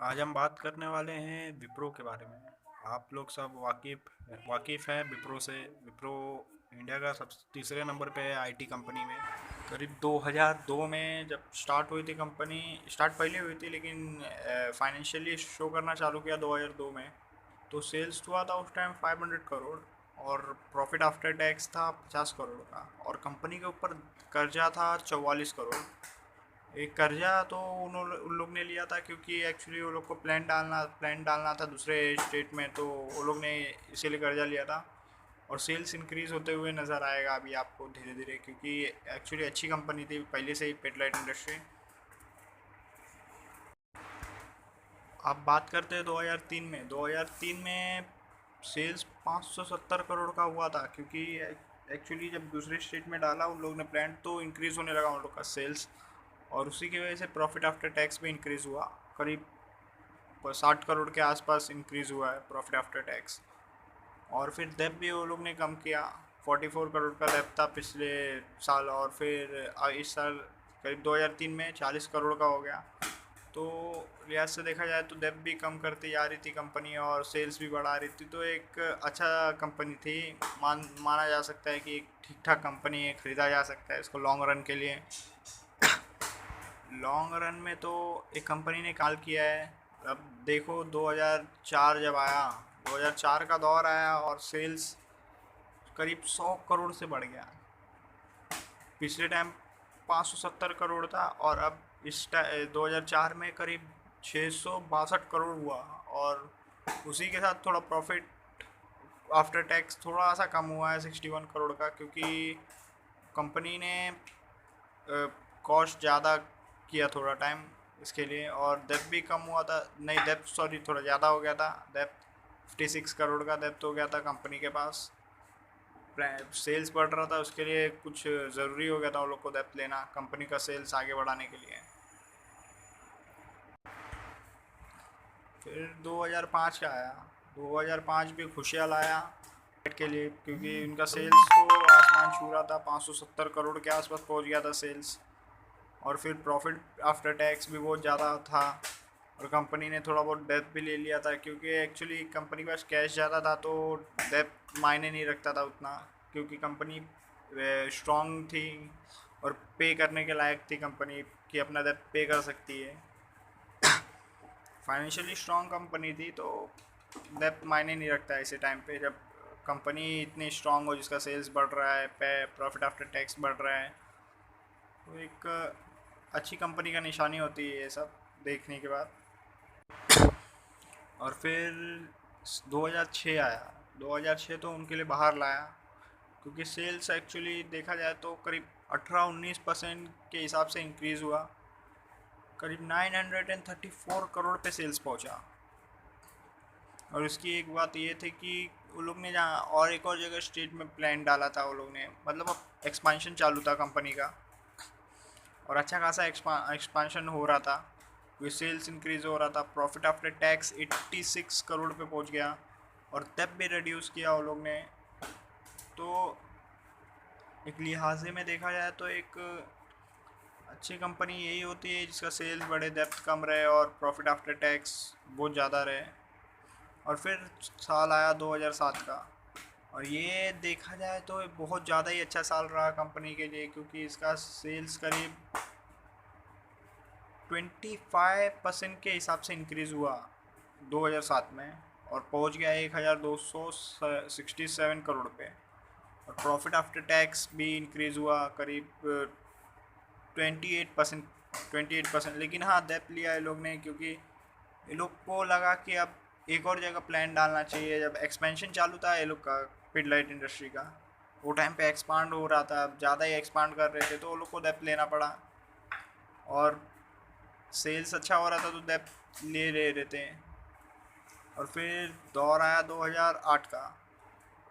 आज हम बात करने वाले हैं विप्रो के बारे में। आप लोग सब वाकिफ़ हैं विप्रो से। विप्रो इंडिया का सब तीसरे नंबर पे है आईटी कंपनी में। करीब 2002 में जब स्टार्ट हुई थी कंपनी, स्टार्ट पहले हुई थी लेकिन फाइनेंशियली शो करना चालू किया 2002 में। तो सेल्स हुआ था उस टाइम 500 करोड़ और प्रॉफिट आफ्टर टैक्स था 50 करोड़ का, और कंपनी के ऊपर कर्जा था 44 करोड़। एक कर्जा तो उन्होंने उन लोग ने लिया था क्योंकि एक्चुअली वो लोग को प्लान डालना था दूसरे स्टेट में, तो वो लोग ने इसीलिए कर्जा लिया था। और सेल्स इंक्रीज होते हुए नज़र आएगा अभी आपको धीरे धीरे, क्योंकि एक्चुअली अच्छी कंपनी थी पहले से ही पेडलाइट इंडस्ट्री। आप बात करते हैं 2003 में। 2003 में सेल्स 570 करोड़ का हुआ था, क्योंकि एक्चुअली जब दूसरे स्टेट में डाला उन लोग ने प्लांट तो इंक्रीज़ होने लगा उन लोग का सेल्स, और उसी की वजह से प्रॉफिट आफ्टर टैक्स भी इंक्रीज़ हुआ। करीब 60 करोड़ के आसपास इंक्रीज़ हुआ है प्रॉफिट आफ्टर टैक्स। और फिर डेप भी वो लोग ने कम किया। 44 करोड़ का डेप था पिछले साल, और फिर इस साल करीब 2003 में 40 करोड़ का हो गया। तो लिहाज से देखा जाए तो डेप भी कम करती जा रही थी कंपनी और सेल्स भी बढ़ा रही थी, तो एक अच्छा कंपनी थी। माना जा सकता है कि एक ठीक ठाक कंपनी है, ख़रीदा जा सकता है इसको लॉन्ग रन के लिए। लॉन्ग रन में तो एक कंपनी ने कॉल किया है। अब देखो 2004 जब आया, 2004 का दौर आया और सेल्स करीब 100 करोड़ से बढ़ गया। पिछले टाइम 570 करोड़ था और अब 2004 में करीब 662 करोड़ हुआ। और उसी के साथ थोड़ा प्रॉफिट आफ्टर टैक्स थोड़ा सा कम हुआ है 61 करोड़ का, क्योंकि कंपनी ने कॉस्ट ज़्यादा किया थोड़ा टाइम इसके लिए, और डेप्थ भी कम हुआ था। नहीं, डेप्थ सॉरी थोड़ा ज़्यादा हो गया था। डेप्थ 56 करोड़ का डेप्थ हो गया था कंपनी के पास। सेल्स बढ़ रहा था, उसके लिए कुछ ज़रूरी हो गया था उन लोग को डेप्थ लेना कंपनी का सेल्स आगे बढ़ाने के लिए। फिर 2005 का आया। 2005 भी खुशियाँ लाया के लिए, क्योंकि उनका सेल्स तो आसमान छू रहा था, 570 करोड़ के आसपास पहुंच गया था सेल्स। और फिर प्रॉफिट आफ्टर टैक्स भी बहुत ज़्यादा था, और कंपनी ने थोड़ा बहुत डेप्थ भी ले लिया था, क्योंकि एक्चुअली कंपनी के पास कैश ज़्यादा था तो डेप्थ मायने नहीं रखता था उतना, क्योंकि कंपनी स्ट्रॉन्ग थी और पे करने के लायक थी कंपनी कि अपना डेप्थ पे कर सकती है। फाइनेंशियली स्ट्रॉन्ग कंपनी थी, तो डेप्थ मायने नहीं रखता है ऐसे टाइम पे जब कंपनी इतनी स्ट्रॉन्ग हो, जिसका सेल्स बढ़ रहा है, पे प्रॉफिट आफ्टर टैक्स बढ़ रहा है। तो एक अच्छी कंपनी का निशानी होती है ये सब देखने के बाद। और फिर 2006 आया। 2006 तो उनके लिए बाहर लाया, क्योंकि सेल्स एक्चुअली देखा जाए तो करीब 18-19% के हिसाब से इंक्रीज़ हुआ। करीब 934 करोड़ पे सेल्स पहुंचा। और उसकी एक बात ये थी कि वो लोग ने जहाँ और एक और जगह स्टेट में प्लान डाला था वो लोग ने, मतलब अब एक्सपांशन चालू था कंपनी का, और अच्छा खासा एक्सपांशन हो रहा था। वो सेल्स इंक्रीज हो रहा था, प्रॉफिट आफ्टर टैक्स 86 करोड़ पे पहुंच गया, और तब भी रिड्यूस किया वो लोग ने। तो एक लिहाजे में देखा जाए तो एक अच्छी कंपनी यही होती है जिसका सेल्स बढ़े, डेप्थ कम रहे और प्रॉफिट आफ्टर टैक्स बहुत ज़्यादा रहे। और फिर साल आया 2007 का, और ये देखा जाए तो बहुत ज़्यादा ही अच्छा साल रहा कंपनी के लिए, क्योंकि इसका सेल्स करीब 25% के हिसाब से इंक्रीज़ हुआ 2007 में, और पहुंच गया 1267 करोड़ पे। और प्रॉफिट आफ्टर टैक्स भी इंक्रीज़ हुआ करीब 28%। 28%, लेकिन हाँ डेप्थ लिया है लोग ने, क्योंकि ये लोग को लगा कि अब एक और जगह प्लान डालना चाहिए। जब एक्सपेंशन चालू था ये लोग का पिडलाइट इंडस्ट्री का, वो टाइम पे एक्सपांड हो रहा था, अब ज़्यादा ही एक्सपांड कर रहे थे, तो वो लोग को डेप्थ लेना पड़ा। और सेल्स अच्छा हो रहा था तो डेप्थ ले रहे थे। और फिर दौर आया 2008 का,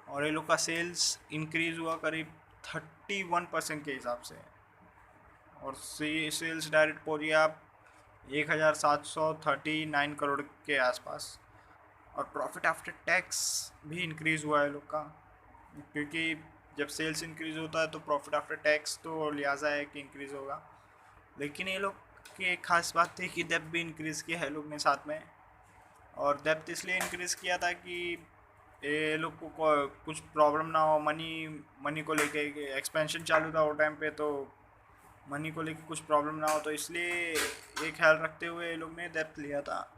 और ये लोग का सेल्स इंक्रीज़ हुआ करीब 31% के हिसाब से, और सेल्स डायरेक्ट पहुँच गया 1739 करोड़ के आसपास। और प्रॉफिट आफ्टर टैक्स भी इंक्रीज़ हुआ है लोग का, क्योंकि जब सेल्स इंक्रीज़ होता है तो प्रॉफिट आफ्टर टैक्स तो लिहाजा है कि इंक्रीज़ होगा। लेकिन ये लोग की एक खास बात थी कि डेप्थ भी इंक्रीज़ किया है लोग ने साथ में। और डेप्थ इसलिए इंक्रीज़ किया था कि ये लोग को कुछ प्रॉब्लम ना हो मनी मनी को लेके। एक्सपेंशन चालू था वो टाइम पे, तो मनी को लेके कुछ प्रॉब्लम ना हो, तो इसलिए ये ख्याल रखते हुए ये लोग ने डेप्थ लिया था।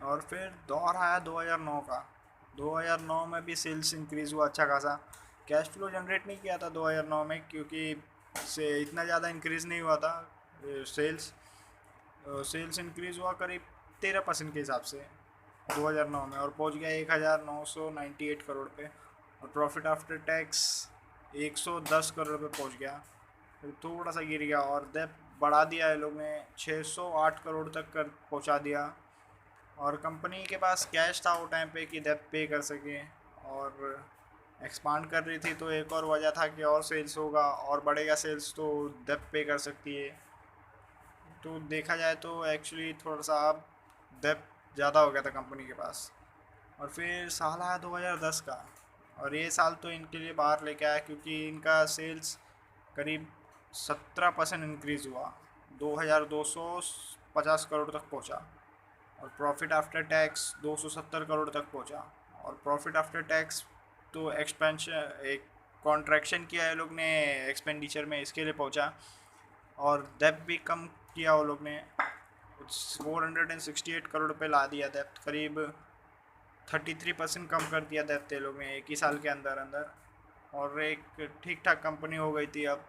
और फिर दौर आया 2009 का। 2009 में भी सेल्स इंक्रीज़ हुआ अच्छा खासा। कैश फ्लो जनरेट नहीं किया था 2009 में, क्योंकि से इतना ज़्यादा इंक्रीज़ नहीं हुआ था सेल्स। सेल्स इंक्रीज़ हुआ करीब 13% के हिसाब से 2009 में, और पहुंच गया 1998 करोड़ पे। और प्रॉफिट आफ्टर टैक्स 110 करोड़ पे पहुंच गया। फिर थोड़ा सा गिर गया और डेप बढ़ा दिया है लोग ने, 608 करोड़ तक कर पहुंचा दिया। और कंपनी के पास कैश था वो टाइम पे कि डेप पे कर सके, और एक्सपांड कर रही थी, तो एक और वजह था कि और सेल्स होगा और बढ़ेगा सेल्स तो डेप पे कर सकती है। तो देखा जाए तो एक्चुअली थोड़ा सा अब डेप ज़्यादा हो गया था कंपनी के पास। और फिर साल आया 2010 का, और ये साल तो इनके लिए बाहर लेके आया क्योंकि इनका सेल्स करीब 17% इंक्रीज़ हुआ, 2250 करोड़ तक पहुंचा। और प्रॉफिट आफ्टर टैक्स 270 करोड़ तक पहुंचा। और प्रॉफिट आफ्टर टैक्स तो एक्सपेंशन एक कॉन्ट्रैक्शन किया है लोग ने एक्सपेंडिचर में, इसके लिए पहुंचा। और डेप्थ भी कम किया वो लोग ने, 468 करोड़ पे ला दिया डेप्थ, करीब 33% कम कर दिया डेप्थ ये लोग ने एक ही साल के अंदर अंदर। और एक ठीक ठाक कंपनी हो गई थी अब,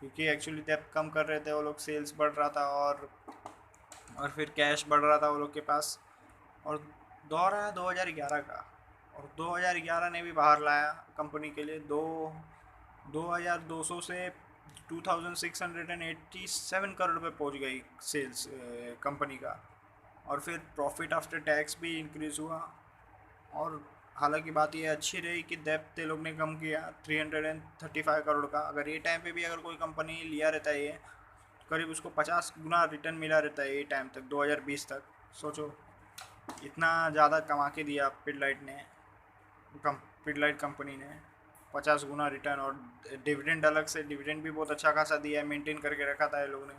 क्योंकि एक्चुअली डेप्थ कम कर रहे थे वो लोग, सेल्स बढ़ रहा था और फिर कैश बढ़ रहा था वो लोग के पास। और दौर आया 2011 का, और 2011 ने भी बाहर लाया कंपनी के लिए। 2200 से 2687 करोड़ पे पहुंच गई सेल्स कंपनी का। और फिर प्रॉफिट आफ्टर टैक्स भी इंक्रीज़ हुआ। और हालांकि बात ये अच्छी रही कि डेप्थ लोग ने कम किया 335 करोड़ का। अगर ये टाइम पे भी अगर कोई कंपनी लिया रहता है ये, तो करीब उसको 50 गुना रिटर्न मिला रहता है ये टाइम तक, 2020 तक। सोचो इतना ज़्यादा कमा के दिया पिडलाइट ने, पिडलाइट कंपनी ने 50 गुना रिटर्न। और डिविडेंड अलग से, डिविडेंड भी बहुत अच्छा खासा दिया है, मेंटेन करके रखा था ये लोग ने।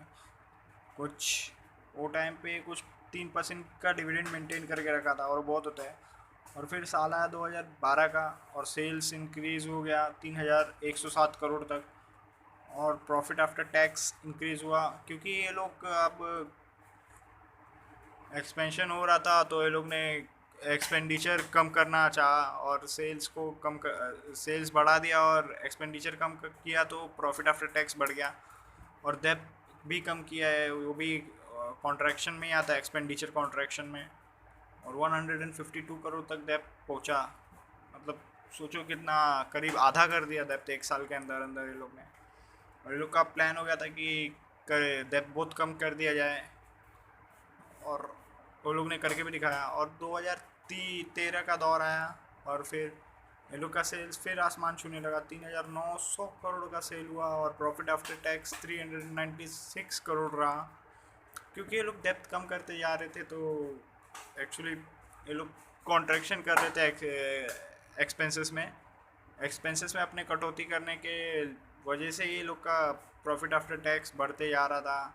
कुछ वो टाइम पे कुछ 3% का डिविडेंड मेंटेन करके रखा था, और बहुत होता है। और फिर साल आया 2012 का, और सेल्स इंक्रीज़ हो गया 3107 करोड़ तक। और प्रॉफिट आफ्टर टैक्स इंक्रीज़ हुआ क्योंकि ये लोग अब एक्सपेंशन हो रहा था, तो ये लोग ने एक्सपेंडिचर कम करना चाहा और सेल्स को कम कर, सेल्स बढ़ा दिया और एक्सपेंडिचर कम किया, तो प्रॉफिट आफ्टर टैक्स बढ़ गया। और डेप्थ भी कम किया है, वो भी कॉन्ट्रैक्शन में ही आता है, एक्सपेंडिचर कॉन्ट्रैक्शन में। और 152 करोड़ तक डेप्थ पहुंचा। मतलब सोचो कितना, करीब आधा कर दिया डेप्थ एक साल के अंदर अंदर ये लोग ने। और ये लोग का प्लान हो गया था कि डेप्थ बहुत कम कर दिया जाए, और वो लोग ने करके भी दिखाया। और 2013 का दौर आया, और फिर ये लोग का सेल्स फिर आसमान छूने लगा, 3900 करोड़ का सेल हुआ। और प्रॉफिट आफ्टर टैक्स 396 करोड़ रहा, क्योंकि ये लोग डेप्थ कम करते जा रहे थे, तो एक्चुअली ये लोग कॉन्ट्रैक्शन कर रहे थे एक्सपेंसेस में अपने कटौती करने के वजह से ये लोग का प्रॉफिट आफ्टर टैक्स बढ़ते जा रहा था,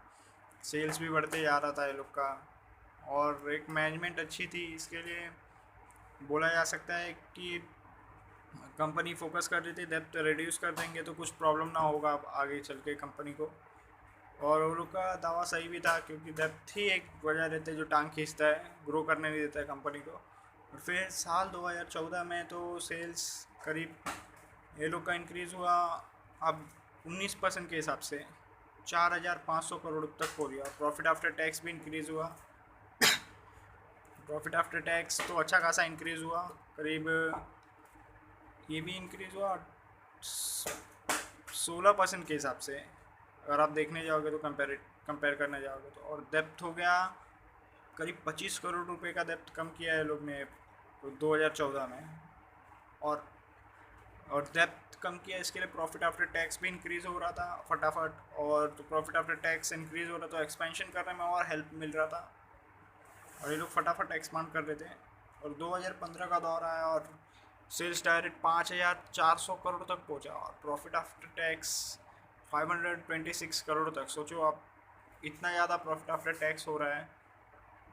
सेल्स भी बढ़ते जा रहा था ये लोग का। और एक मैनेजमेंट अच्छी थी, इसके लिए बोला जा सकता है कि कंपनी फोकस कर रही थी डेप्थ रिड्यूस कर देंगे तो कुछ प्रॉब्लम ना होगा आगे चल के कंपनी को। और उन लोग का दावा सही भी था, क्योंकि डेप्थ ही एक वजह रहती है जो टांग खींचता है, ग्रो करने नहीं देता है कंपनी को। और फिर साल 2014 में तो सेल्स करीब ये लोग का इंक्रीज़ हुआ अब 19% के हिसाब से 4500 करोड़ तक हो गया। प्रॉफिट आफ्टर टैक्स भी इंक्रीज़ हुआ। प्रॉफिट आफ्टर टैक्स तो अच्छा खासा इंक्रीज़ हुआ, करीब ये भी इंक्रीज़ हुआ 16% के हिसाब से, अगर आप देखने जाओगे तो कंपेयर करने जाओगे तो। और डेप्थ हो गया करीब 25 करोड़ रुपए का डेप्थ कम किया है लोग ने 2014 में। और डेप्थ कम किया, इसके लिए प्रॉफिट आफ्टर टैक्स भी इंक्रीज़ हो रहा था फटाफट। और तो प्रॉफिट आफ्टर टैक्स इंक्रीज़ हो रहा तो एक्सपेंशन करने में और हेल्प मिल रहा था, और ये लोग फटाफट एक्सपांड कर रहे थे। और 2015 का दौर आया, और सेल्स डायरेक्ट 5400 करोड़ तक पहुंचा, और प्रॉफिट आफ्टर टैक्स 526 करोड़ तक। सोचो आप इतना ज़्यादा प्रॉफिट आफ्टर टैक्स हो रहा है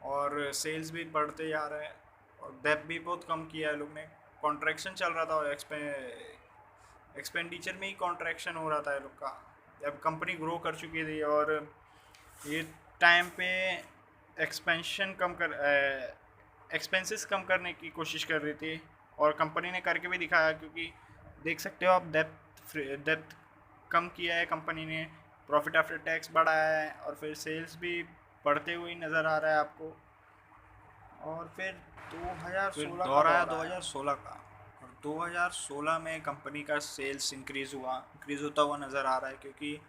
और सेल्स भी बढ़ते जा रहे हैं और डेब्ट भी बहुत कम किया है लोग ने। कॉन्ट्रैक्शन चल रहा था और एक्सपेंडिचर में ही कॉन्ट्रैक्शन हो रहा था ये लोग का। जब कंपनी ग्रो कर चुकी थी और ये टाइम पे एक्सपेंशन कम कर एक्सपेंसेस कम करने की कोशिश कर रही थी और कंपनी ने करके भी दिखाया, क्योंकि देख सकते हो आप डेप्थ कम किया है कंपनी ने, प्रॉफिट आफ्टर टैक्स बढ़ाया है और फिर सेल्स भी बढ़ते हुए नज़र आ रहा है आपको। और फिर 2016 दौर आया 2016 का, और 2016 में कंपनी का सेल्स इंक्रीज़ होता हुआ नज़र आ रहा है, क्योंकि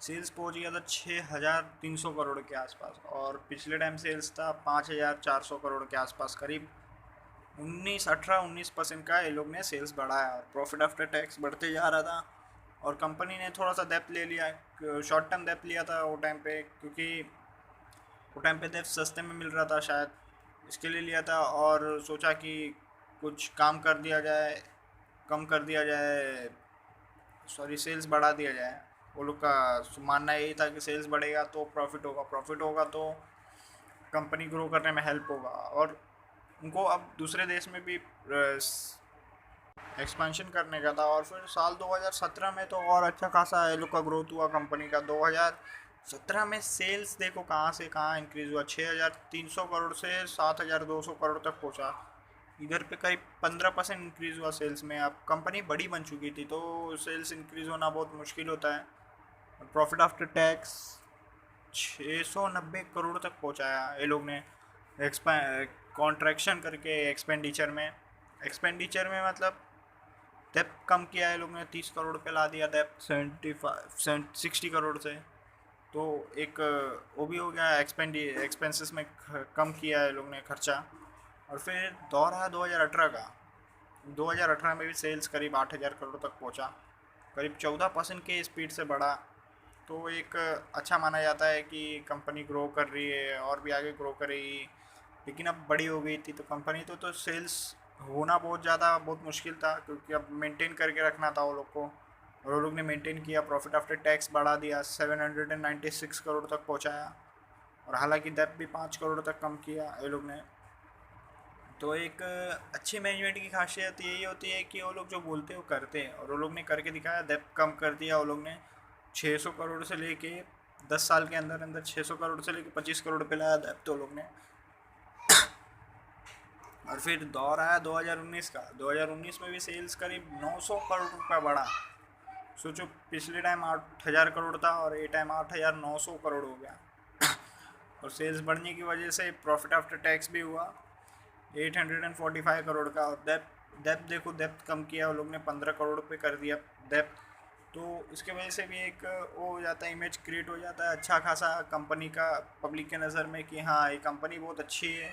सेल्स पहुंच गया था 6,300 करोड़ के आसपास और पिछले टाइम सेल्स था 5,400 करोड़ के आसपास। करीब 19% का ये लोग ने सेल्स बढ़ाया और प्रॉफिट आफ्टर टैक्स बढ़ते जा रहा था। और कंपनी ने थोड़ा सा डेप्थ ले लिया, शॉर्ट टर्म डेप्थ लिया था वो टाइम पे, क्योंकि वो टाइम पे डेप्थ सस्ते में मिल रहा था शायद, इसके लिए लिया था। और सोचा कि कुछ काम कर दिया जाए, कम कर दिया जाए, सॉरी सेल्स बढ़ा दिया जाए। वो लोग का मानना यही था कि सेल्स बढ़ेगा तो प्रॉफिट होगा तो कंपनी ग्रो करने में हेल्प होगा। और उनको अब दूसरे देश में भी एक्सपेंशन करने का था। और फिर साल 2017 में तो और अच्छा खासा ये लोग का ग्रोथ हुआ कंपनी का। 2017 में सेल्स देखो कहाँ से कहाँ इंक्रीज़ हुआ, 6,300 करोड़ से 7,200 करोड़ तक पहुँचा। इधर पे करीब 15% इंक्रीज़ हुआ सेल्स में। अब कंपनी बड़ी बन चुकी थी तो सेल्स इंक्रीज़ होना बहुत मुश्किल होता है। प्रॉफिट आफ्टर टैक्स 690 करोड़ तक पहुंचाया ये लोग ने कॉन्ट्रैक्शन करके। एक्सपेंडिचर में मतलब डेप्थ कम किया है लोग ने, 30 करोड़ पे ला दिया डेप्थ 60 करोड़ से। तो एक वो भी हो गया, एक्सपेंसेस में कम किया है लोग ने खर्चा। और फिर दौर आया 2018 का। 2018 में भी सेल्स करीब 8,000 करोड़ तक पहुंचा, करीब 14% के स्पीड से बढ़ा। तो एक अच्छा माना जाता है कि कंपनी ग्रो कर रही है और भी आगे ग्रो करेगी। लेकिन अब बड़ी हो गई थी तो कंपनी तो सेल्स होना बहुत मुश्किल था, क्योंकि अब मेंटेन करके रखना था वो लोग को। और वो लोग ने मेंटेन किया, प्रॉफिट आफ्टर टैक्स बढ़ा दिया, 796 करोड़ तक पहुंचाया। और हालांकि डेप्थ भी 5 करोड़ तक कम किया ये लोग ने। तो एक अच्छी मैनेजमेंट की खासियत यही होती है कि वो लोग जो बोलते हैं वो करते हैं, और वो लोग ने करके दिखाया। डेप्थ कम कर दिया वो लोग ने, 600 करोड़ से लेके 10 साल के अंदर अंदर 600 करोड़ से लेके 25 करोड़ पे लाया डेप्थ वो लोग ने। और फिर दौर आया 2019 का। 2019 में भी सेल्स करीब 900 करोड़ रुपया बढ़ा। सोचो पिछले टाइम 8,000 करोड़ था और ये टाइम 8,900 करोड़ हो गया। और सेल्स बढ़ने की वजह से प्रॉफिट आफ्टर टैक्स भी हुआ 845 करोड़ का। और डेप्थ देखो, डेप्थ कम किया वो लोग ने, 15 करोड़ पे कर दिया डेप्थ। तो इसके वजह से भी एक वो हो जाता है, इमेज क्रिएट हो जाता है अच्छा खासा कंपनी का पब्लिक के नज़र में कि हाँ ये कंपनी बहुत अच्छी है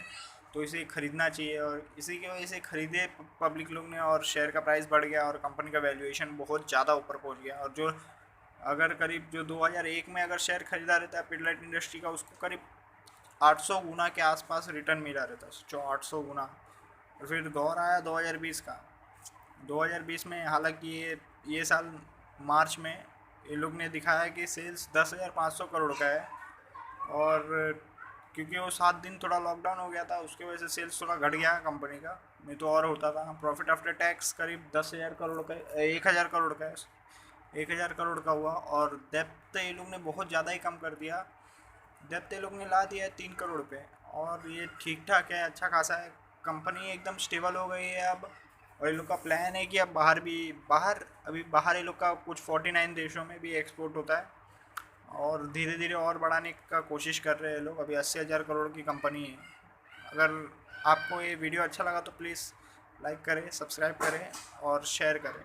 तो इसे ख़रीदना चाहिए। और इसी की वजह से ख़रीदे पब्लिक लोग ने और शेयर का प्राइस बढ़ गया और कंपनी का वैल्यूएशन बहुत ज़्यादा ऊपर पहुंच गया। और जो अगर करीब जो 2001 में अगर शेयर खरीदा रहता है पिडलाइट इंडस्ट्री का, उसको करीब 800 गुना के आसपास रिटर्न मिला रहता है, जो 800 गुना। और फिर दौर आया 2020 का। 2020 में हालांकि ये साल मार्च में ये लोग ने दिखाया कि सेल्स 10,500 करोड़ का है। और क्योंकि वो 7 दिन थोड़ा लॉकडाउन हो गया था उसकी वजह से सेल्स थोड़ा घट गया कंपनी का, नहीं तो और होता था। प्रॉफिट आफ्टर टैक्स करीब 10,000 करोड़ का, 1,000 करोड़ का है, 1,000 करोड़ का हुआ। और डेप्थ ये लोग ने बहुत ज़्यादा ही कम कर दिया, डेप्थ ये लोग ने ला दिया है 3 करोड़ पे। और ये ठीक ठाक है, अच्छा खासा है, कंपनी एकदम स्टेबल हो गई है अब। और ये लोग का प्लान है कि अब बाहर ये लोग का कुछ 49 देशों में भी एक्सपोर्ट होता है और धीरे धीरे और बढ़ाने का कोशिश कर रहे हैं लोग। अभी 80,000 करोड़ की कंपनी है। अगर आपको ये वीडियो अच्छा लगा तो प्लीज़ लाइक करें, सब्सक्राइब करें और शेयर करें।